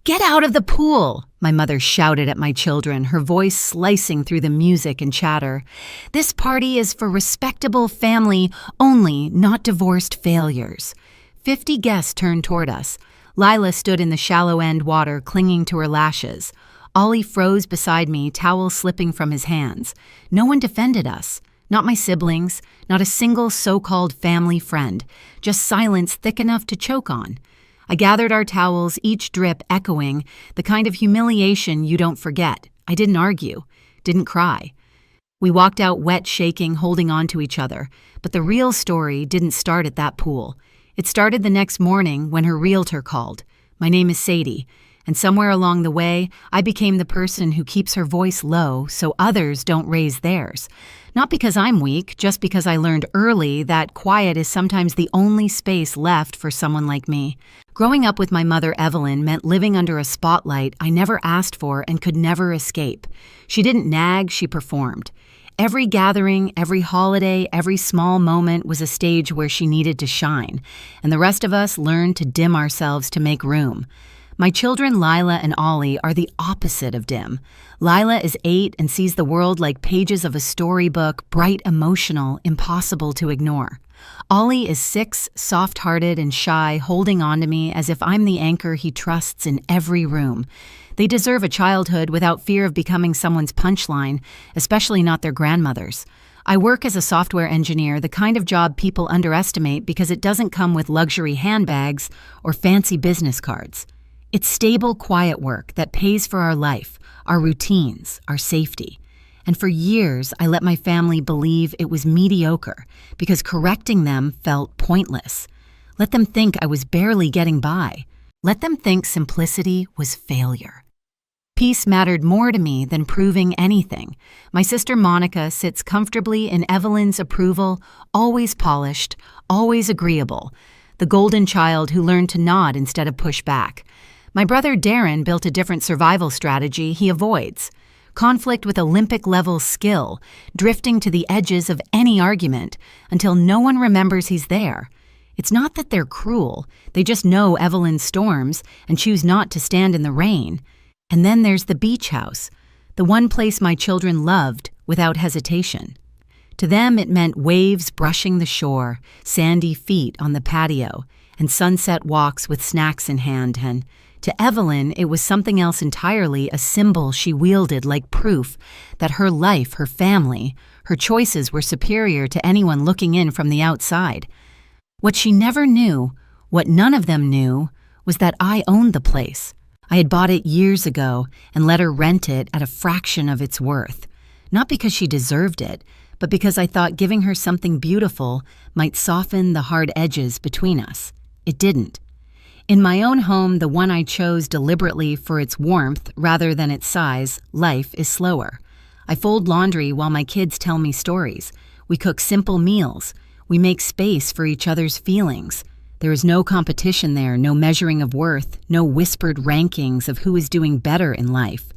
"Get out of the pool!" my mother shouted at my children, her voice slicing through the music and chatter. "This party is for respectable family only, not divorced failures." 50 guests turned toward us. Lila stood in the shallow end water, clinging to her lashes. Ollie froze beside me, towel slipping from his hands. No one defended us. Not my siblings, not a single so-called family friend, just silence thick enough to choke on. I gathered our towels, each drip echoing, the kind of humiliation you don't forget. I didn't argue, didn't cry. We walked out wet, shaking, holding on to each other. But the real story didn't start at that pool. It started the next morning when her realtor called. My name is Sadie, and somewhere along the way, I became the person who keeps her voice low so others don't raise theirs. Not because I'm weak, just because I learned early that quiet is sometimes the only space left for someone like me. Growing up with my mother, Evelyn, meant living under a spotlight I never asked for and could never escape. She didn't nag, she performed. Every gathering, every holiday, every small moment was a stage where she needed to shine, and the rest of us learned to dim ourselves to make room. My children, Lila and Ollie, are the opposite of dim. Lila is 8 and sees the world like pages of a storybook, bright, emotional, impossible to ignore. Ollie is 6, soft-hearted and shy, holding on to me as if I'm the anchor he trusts in every room. They deserve a childhood without fear of becoming someone's punchline, especially not their grandmother's. I work as a software engineer, the kind of job people underestimate because it doesn't come with luxury handbags or fancy business cards. It's stable, quiet work that pays for our life, our routines, our safety. And for years, I let my family believe it was mediocre because correcting them felt pointless. Let them think I was barely getting by. Let them think simplicity was failure. Peace mattered more to me than proving anything. My sister Monica sits comfortably in Evelyn's approval, always polished, always agreeable. The golden child who learned to nod instead of push back. My brother Darren built a different survival strategy he avoids. Conflict with Olympic-level skill, drifting to the edges of any argument until no one remembers he's there. It's not that they're cruel, they just know Evelyn's storms and choose not to stand in the rain. And then there's the beach house, the one place my children loved without hesitation. To them it meant waves brushing the shore, sandy feet on the patio, and sunset walks with snacks in hand, and to Evelyn, it was something else entirely, a symbol she wielded like proof that her life, her family, her choices were superior to anyone looking in from the outside. What she never knew, what none of them knew, was that I owned the place. I had bought it years ago and let her rent it at a fraction of its worth. Not because she deserved it, but because I thought giving her something beautiful might soften the hard edges between us. It didn't. In my own home, the one I chose deliberately for its warmth rather than its size, life is slower. I fold laundry while my kids tell me stories. We cook simple meals. We make space for each other's feelings. There is no competition there, no measuring of worth, no whispered rankings of who is doing better in life.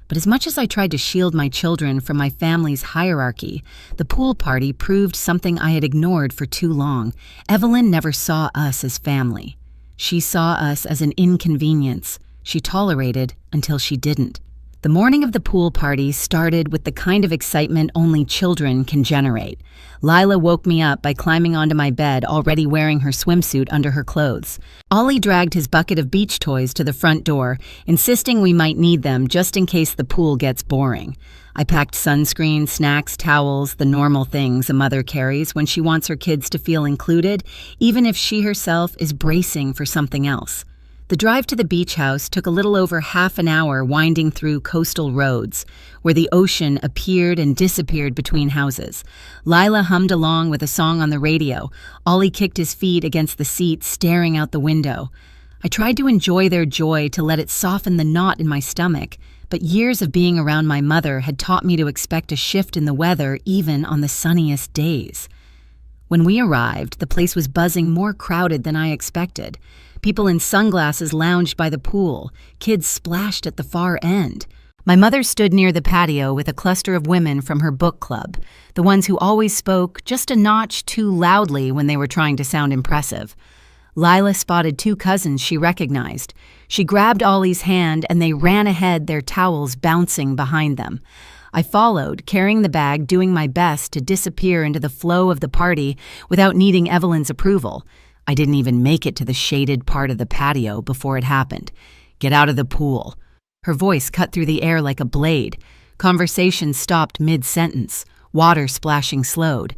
But as much as I tried to shield my children from my family's hierarchy, the pool party proved something I had ignored for too long. Evelyn never saw us as family. She saw us as an inconvenience she tolerated until she didn't. The morning of the pool party started with the kind of excitement only children can generate. Lila woke me up by climbing onto my bed, already wearing her swimsuit under her clothes. Ollie dragged his bucket of beach toys to the front door, insisting we might need them just in case the pool gets boring. I packed sunscreen, snacks, towels, the normal things a mother carries when she wants her kids to feel included, even if she herself is bracing for something else. The drive to the beach house took a little over half an hour winding through coastal roads, where the ocean appeared and disappeared between houses. Lila hummed along with a song on the radio. Ollie kicked his feet against the seat, staring out the window. I tried to enjoy their joy, to let it soften the knot in my stomach, but years of being around my mother had taught me to expect a shift in the weather even on the sunniest days. When we arrived, the place was buzzing, more crowded than I expected. People in sunglasses lounged by the pool. Kids splashed at the far end. My mother stood near the patio with a cluster of women from her book club, the ones who always spoke just a notch too loudly when they were trying to sound impressive. Lila spotted two cousins she recognized. She grabbed Ollie's hand and they ran ahead, their towels bouncing behind them. I followed, carrying the bag, doing my best to disappear into the flow of the party without needing Evelyn's approval. I didn't even make it to the shaded part of the patio before it happened. "Get out of the pool." Her voice cut through the air like a blade. Conversation stopped mid-sentence. Water splashing slowed.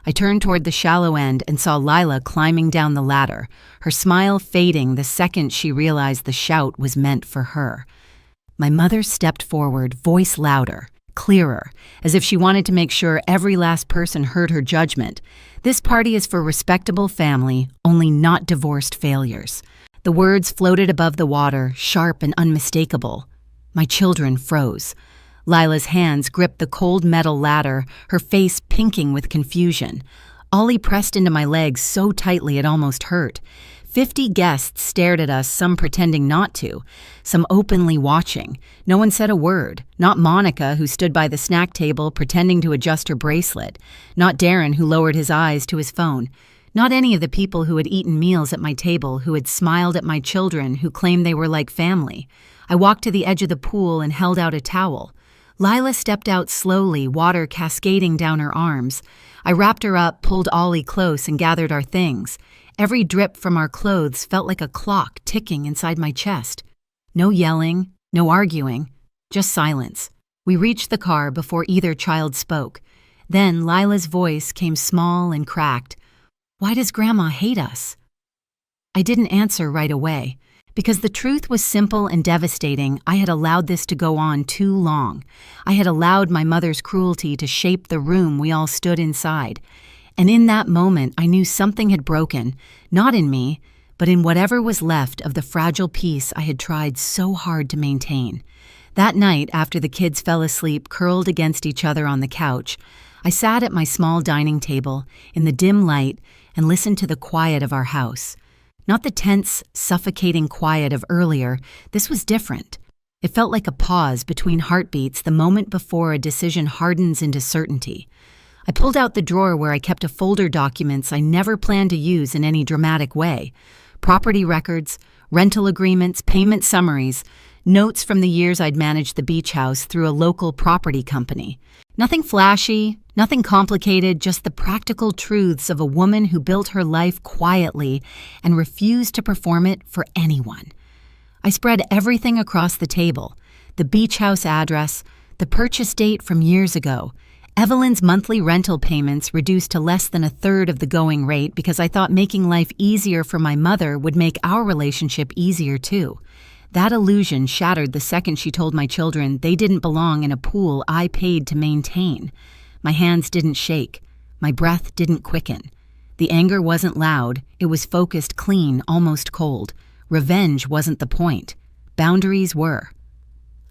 I turned toward the shallow end and saw Lila climbing down the ladder, her smile fading the second she realized the shout was meant for her. My mother stepped forward, voice louder, clearer, as if she wanted to make sure every last person heard her judgment. "This party is for respectable family, only not divorced failures." The words floated above the water, sharp and unmistakable. My children froze. Lila's hands gripped the cold metal ladder, her face pinking with confusion. Ollie pressed into my legs so tightly it almost hurt. 50 guests stared at us, some pretending not to, some openly watching. No one said a word. Not Monica, who stood by the snack table pretending to adjust her bracelet. Not Darren, who lowered his eyes to his phone. Not any of the people who had eaten meals at my table, who had smiled at my children, who claimed they were like family. I walked to the edge of the pool and held out a towel. Lila stepped out slowly, water cascading down her arms. I wrapped her up, pulled Ollie close, and gathered our things. Every drip from our clothes felt like a clock ticking inside my chest. No yelling, no arguing, just silence. We reached the car before either child spoke. Then Lila's voice came small and cracked. "Why does Grandma hate us?" I didn't answer right away. Because the truth was simple and devastating, I had allowed this to go on too long. I had allowed my mother's cruelty to shape the room we all stood inside. And in that moment, I knew something had broken, not in me, but in whatever was left of the fragile peace I had tried so hard to maintain. That night, after the kids fell asleep curled against each other on the couch, I sat at my small dining table in the dim light and listened to the quiet of our house. Not the tense, suffocating quiet of earlier. This was different. It felt like a pause between heartbeats the moment before a decision hardens into certainty. I pulled out the drawer where I kept a folder of documents I never planned to use in any dramatic way. Property records, rental agreements, payment summaries, notes from the years I'd managed the beach house through a local property company. Nothing flashy, nothing complicated, just the practical truths of a woman who built her life quietly and refused to perform it for anyone. I spread everything across the table: the beach house address, the purchase date from years ago, Evelyn's monthly rental payments reduced to less than a third of the going rate because I thought making life easier for my mother would make our relationship easier too. That illusion shattered the second she told my children they didn't belong in a pool I paid to maintain. My hands didn't shake. My breath didn't quicken. The anger wasn't loud. It was focused, clean, almost cold. Revenge wasn't the point. Boundaries were.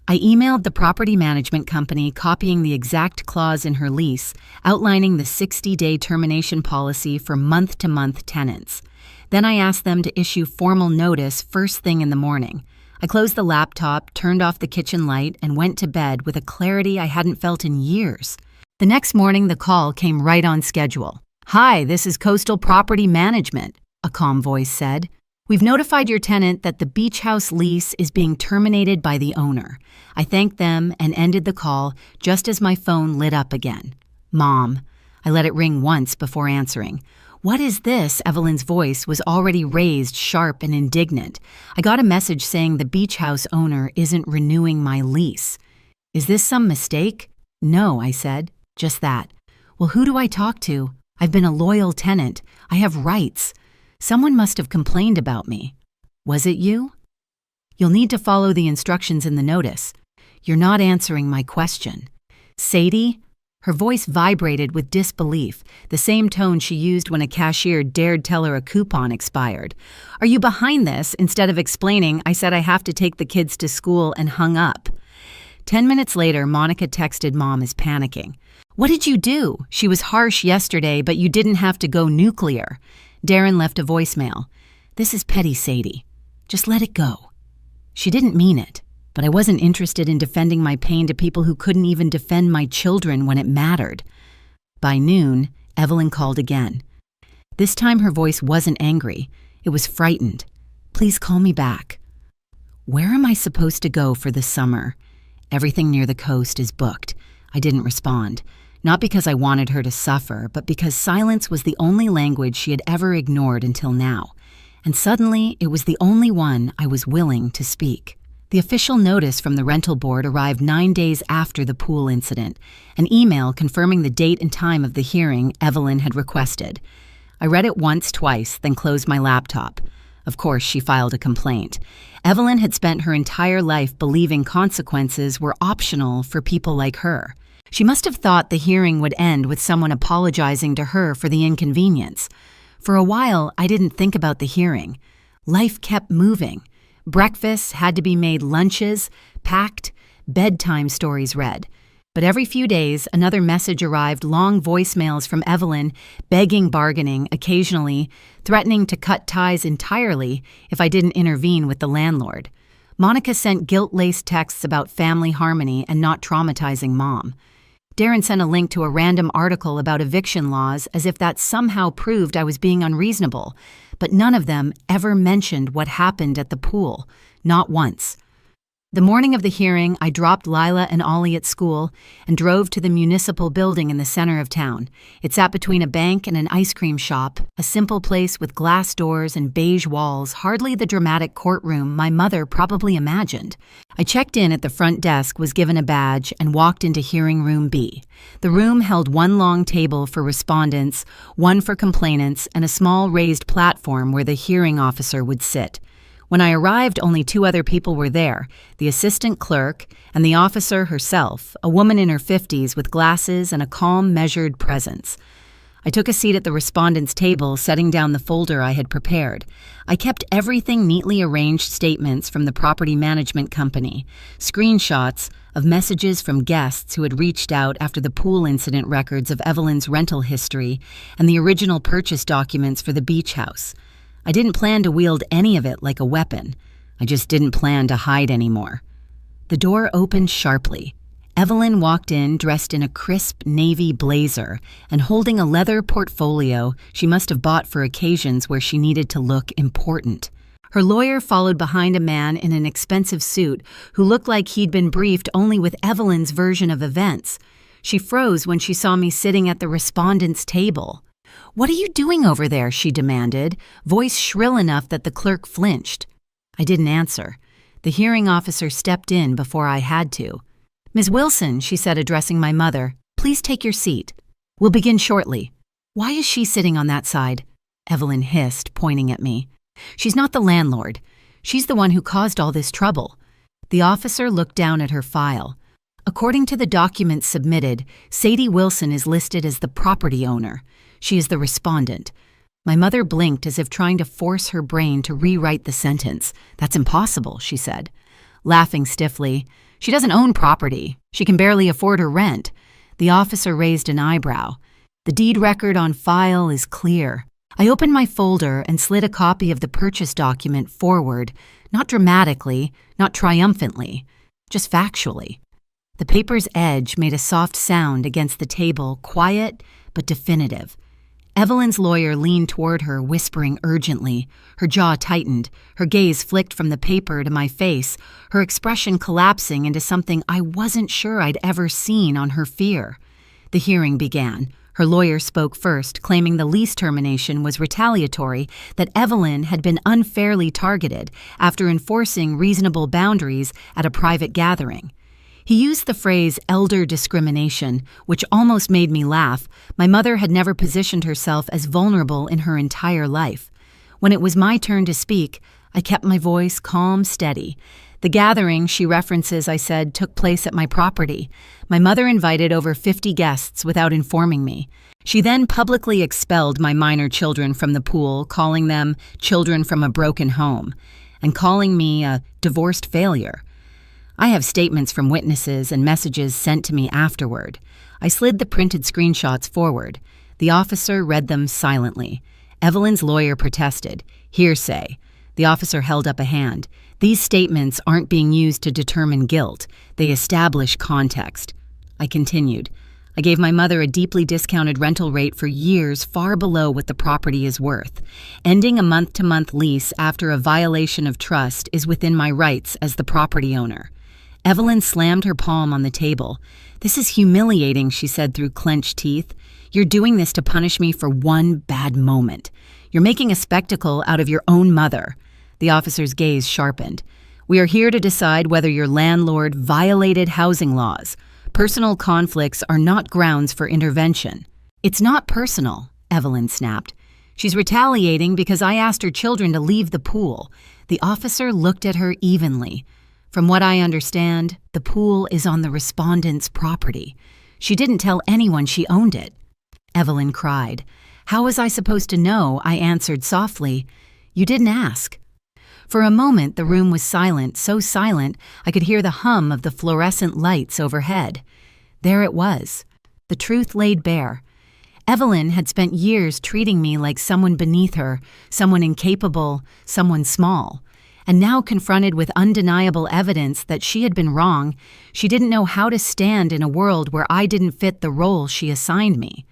I emailed the property management company, copying the exact clause in her lease, outlining the 60-day termination policy for month-to-month tenants. Then I asked them to issue formal notice first thing in the morning. I closed the laptop, turned off the kitchen light, and went to bed with a clarity I hadn't felt in years. The next morning, the call came right on schedule. "Hi, this is Coastal Property Management," a calm voice said. "We've notified your tenant that the beach house lease is being terminated by the owner." I thanked them and ended the call just as my phone lit up again. "Mom." I let it ring once before answering. "What is this?" Evelyn's voice was already raised, sharp and indignant. "I got a message saying the beach house owner isn't renewing my lease." "Is this some mistake?" "No," I said. "Just that." "Well, who do I talk to? I've been a loyal tenant. I have rights. Someone must have complained about me." "Was it you?" "You'll need to follow the instructions in the notice." "You're not answering my question." "Sadie?" Her voice vibrated with disbelief, the same tone she used when a cashier dared tell her a coupon expired. "Are you behind this?" Instead of explaining, I said I have to take the kids to school and hung up. 10 minutes later, Monica texted Mom as panicking. "What did you do? She was harsh yesterday, but you didn't have to go nuclear." Darren left a voicemail. "This is petty, Sadie. Just let it go." She didn't mean it, but I wasn't interested in defending my pain to people who couldn't even defend my children when it mattered. By noon, Evelyn called again. This time her voice wasn't angry. It was frightened. Please call me back. Where am I supposed to go for the summer? Everything near the coast is booked. I didn't respond. Not because I wanted her to suffer, but because silence was the only language she had ever ignored until now. And suddenly, it was the only one I was willing to speak. The official notice from the rental board arrived 9 days after the pool incident, an email confirming the date and time of the hearing Evelyn had requested. I read it once, twice, then closed my laptop. Of course, she filed a complaint. Evelyn had spent her entire life believing consequences were optional for people like her. She must have thought the hearing would end with someone apologizing to her for the inconvenience. For a while, I didn't think about the hearing. Life kept moving. Breakfasts had to be made, lunches packed, bedtime stories read. But every few days, another message arrived, long voicemails from Evelyn, begging, bargaining, occasionally, threatening to cut ties entirely if I didn't intervene with the landlord. Monica sent guilt-laced texts about family harmony and not traumatizing Mom. Darren sent a link to a random article about eviction laws as if that somehow proved I was being unreasonable, but none of them ever mentioned what happened at the pool, not once. The morning of the hearing, I dropped Lila and Ollie at school and drove to the municipal building in the center of town. It sat between a bank and an ice cream shop, a simple place with glass doors and beige walls, hardly the dramatic courtroom my mother probably imagined. I checked in at the front desk, was given a badge, and walked into hearing room B. The room held one long table for respondents, one for complainants, and a small raised platform where the hearing officer would sit. When I arrived, only 2 other people were there, the assistant clerk and the officer herself, a woman in her 50s with glasses and a calm, measured presence. I took a seat at the respondent's table, setting down the folder I had prepared. I kept everything neatly arranged: statements from the property management company, screenshots of messages from guests who had reached out after the pool incident, records of Evelyn's rental history, and the original purchase documents for the beach house. I didn't plan to wield any of it like a weapon. I just didn't plan to hide anymore. The door opened sharply. Evelyn walked in dressed in a crisp navy blazer and holding a leather portfolio she must have bought for occasions where she needed to look important. Her lawyer followed behind a man in an expensive suit who looked like he'd been briefed only with Evelyn's version of events. She froze when she saw me sitting at the respondent's table. "What are you doing over there?" she demanded, voice shrill enough that the clerk flinched. I didn't answer. The hearing officer stepped in before I had to. "Ms. Wilson," she said, addressing my mother, "please take your seat. We'll begin shortly." "Why is she sitting on that side?" Evelyn hissed, pointing at me. "She's not the landlord. She's the one who caused all this trouble." The officer looked down at her file. According to the documents submitted, Sadie Wilson is listed as the property owner. She is the respondent. My mother blinked as if trying to force her brain to rewrite the sentence. "That's impossible," she said. Laughing stiffly, "She doesn't own property. She can barely afford her rent." The officer raised an eyebrow. "The deed record on file is clear." I opened my folder and slid a copy of the purchase document forward, not dramatically, not triumphantly, just factually. The paper's edge made a soft sound against the table, quiet but definitive. Evelyn's lawyer leaned toward her, whispering urgently. Her jaw tightened, her gaze flicked from the paper to my face, her expression collapsing into something I wasn't sure I'd ever seen on her fear. The hearing began. Her lawyer spoke first, claiming the lease termination was retaliatory, that Evelyn had been unfairly targeted after enforcing reasonable boundaries at a private gathering. He used the phrase elder discrimination, which almost made me laugh. My mother had never positioned herself as vulnerable in her entire life. When it was my turn to speak, I kept my voice calm, steady. The gathering she references, I said, took place at my property. My mother invited over 50 guests without informing me. She then publicly expelled my minor children from the pool, calling them children from a broken home, and calling me a divorced failure. I have statements from witnesses and messages sent to me afterward. I slid the printed screenshots forward. The officer read them silently. Evelyn's lawyer protested. "Hearsay." The officer held up a hand. "These statements aren't being used to determine guilt. They establish context." I continued. I gave my mother a deeply discounted rental rate for years far below what the property is worth. Ending a month-to-month lease after a violation of trust is within my rights as the property owner. Evelyn slammed her palm on the table. "This is humiliating," she said through clenched teeth. "You're doing this to punish me for one bad moment. You're making a spectacle out of your own mother." The officer's gaze sharpened. "We are here to decide whether your landlord violated housing laws. Personal conflicts are not grounds for intervention." "It's not personal," Evelyn snapped. "She's retaliating because I asked her children to leave the pool." The officer looked at her evenly. "From what I understand, the pool is on the respondent's property. She didn't tell anyone she owned it." Evelyn cried. "How was I supposed to know?" I answered softly. "You didn't ask." For a moment, the room was silent, so silent I could hear the hum of the fluorescent lights overhead. There it was. The truth laid bare. Evelyn had spent years treating me like someone beneath her, someone incapable, someone small. And now, confronted with undeniable evidence that she had been wrong, she didn't know how to stand in a world where I didn't fit the role she assigned me.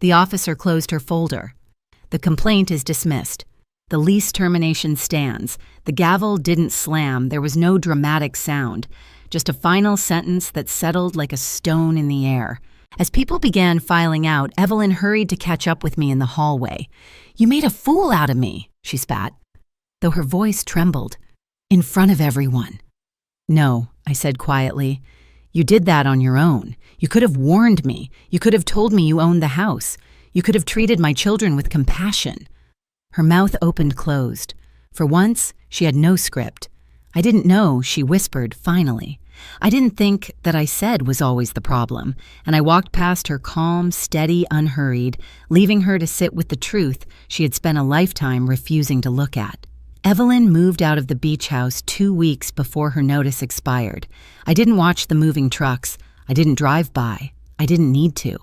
The officer closed her folder. "The complaint is dismissed. The lease termination stands." The gavel didn't slam, there was no dramatic sound, just a final sentence that settled like a stone in the air. As people began filing out, Evelyn hurried to catch up with me in the hallway. "You made a fool out of me," she spat, though her voice trembled. "In front of everyone." "No," I said quietly. "You did that on your own. You could have warned me. You could have told me you owned the house. You could have treated my children with compassion." Her mouth opened-closed. For once, she had no script. "I didn't know," she whispered finally. "I didn't think that I said was always the problem," and I walked past her calm, steady, unhurried, leaving her to sit with the truth she had spent a lifetime refusing to look at. Evelyn moved out of the beach house 2 weeks before her notice expired. I didn't watch the moving trucks. I didn't drive by. I didn't need to.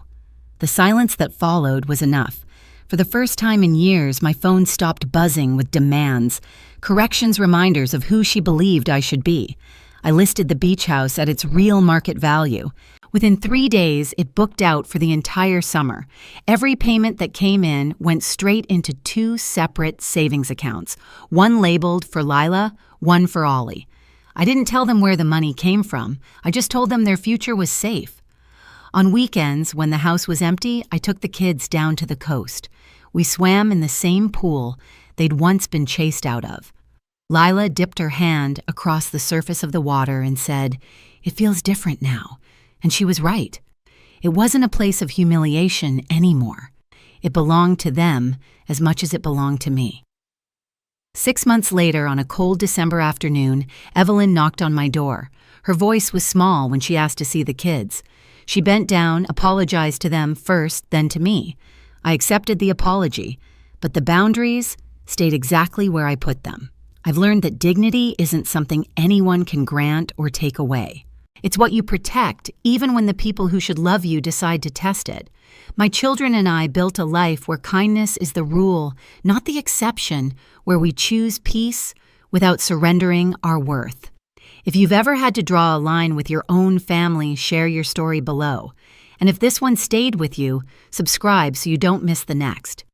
The silence that followed was enough. For the first time in years, my phone stopped buzzing with demands, corrections reminders of who she believed I should be. I listed the beach house at its real market value. Within 3 days, it booked out for the entire summer. Every payment that came in went straight into 2 separate savings accounts, one labeled for Lila, one for Ollie. I didn't tell them where the money came from. I just told them their future was safe. On weekends, when the house was empty, I took the kids down to the coast. We swam in the same pool they'd once been chased out of. Lila dipped her hand across the surface of the water and said, "It feels different now." And she was right. It wasn't a place of humiliation anymore. It belonged to them as much as it belonged to me. 6 months later, on a cold December afternoon, Evelyn knocked on my door. Her voice was small when she asked to see the kids. She bent down, apologized to them first, then to me. I accepted the apology, but the boundaries stayed exactly where I put them. I've learned that dignity isn't something anyone can grant or take away. It's what you protect, even when the people who should love you decide to test it. My children and I built a life where kindness is the rule, not the exception, where we choose peace without surrendering our worth. If you've ever had to draw a line with your own family, share your story below. And if this one stayed with you, subscribe so you don't miss the next.